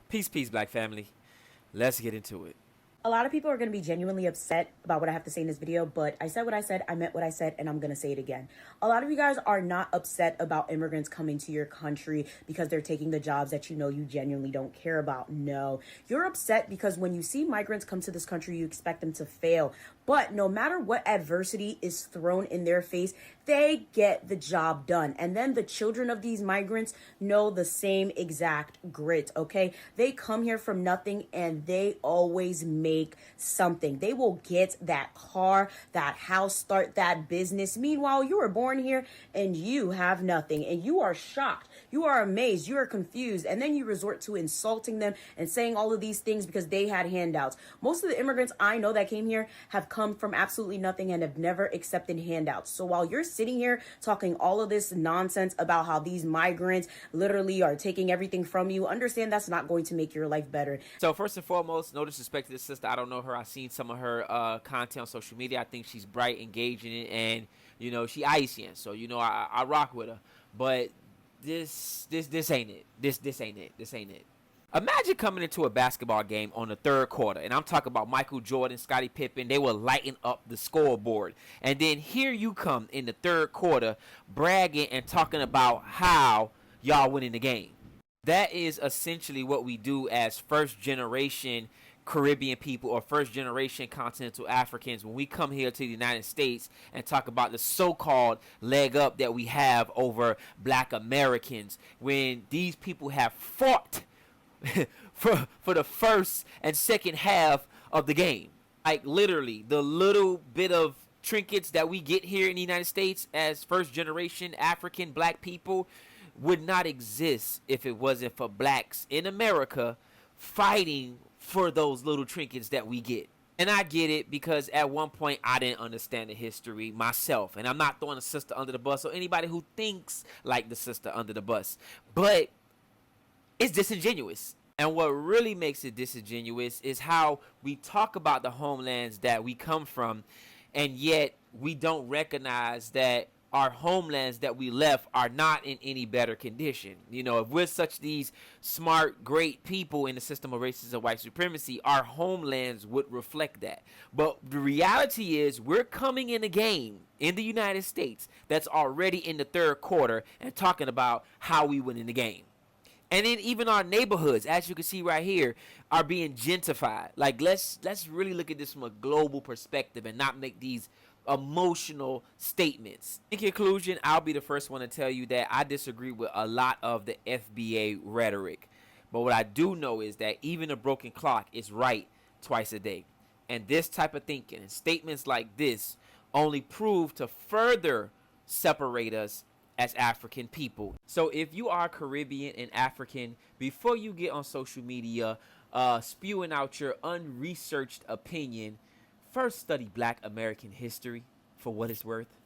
Peace, peace, black family. Let's get into it. A lot of people are going to be genuinely upset about what I have to say in this video, but I said what I said, I meant what I said, and I'm going to say it again. A lot of you guys are not upset about immigrants coming to your country because they're taking the jobs that you know you genuinely don't care about. No, you're upset because when you see migrants come to this country, you expect them to fail. But no matter what adversity is thrown in their face, they get the job done. And then the children of these migrants know the same exact grit, okay? They come here from nothing and they always make something. They will get that car, that house, start that business. Meanwhile, you were born here and you have nothing and you are shocked. You are amazed. You are confused. And then you resort to insulting them and saying all of these things because they had handouts. Most of the immigrants I know that came here have come from absolutely nothing and have never accepted handouts. So while you're sitting here talking all of this nonsense about how these migrants literally are taking everything from you, understand that's not going to make your life better. So first and foremost, no disrespect to this sister. I don't know her. I've seen some of her content on social media. I think she's bright, engaging, and she Haitian. So I rock with her. But this ain't it. This ain't it. This ain't it. Imagine coming into a basketball game on the third quarter, and I'm talking about Michael Jordan, Scottie Pippen. They will lighten up the scoreboard. And then here you come in the third quarter bragging and talking about how y'all winning the game. That is essentially what we do as first-generation Caribbean people or first-generation continental Africans when we come here to the United States and talk about the so-called leg up that we have over black Americans when these people have fought for the first and second half of the game. Like literally the little bit of trinkets that we get here in the United States as first generation African black people would not exist if it wasn't for blacks in America fighting for those little trinkets that we get. And I get it because at one point I didn't understand the history myself. And I'm not throwing the sister under the bus or anybody who thinks like the sister under the bus. But it's disingenuous. And what really makes it disingenuous is how we talk about the homelands that we come from, and yet we don't recognize that our homelands that we left are not in any better condition. If we're such these smart, great people in the system of racism and white supremacy, our homelands would reflect that. But the reality is we're coming in a game in the United States that's already in the third quarter and talking about how we win in the game. And then even our neighborhoods, as you can see right here, are being gentrified. Like let's really look at this from a global perspective and not make these emotional statements. In conclusion, I'll be the first one to tell you that I disagree with a lot of the FBA rhetoric. But what I do know is that even a broken clock is right twice a day. And this type of thinking and statements like this only prove to further separate us as African people. So if you are Caribbean and African, before you get on social media spewing out your unresearched opinion, first study Black American history for what it's worth.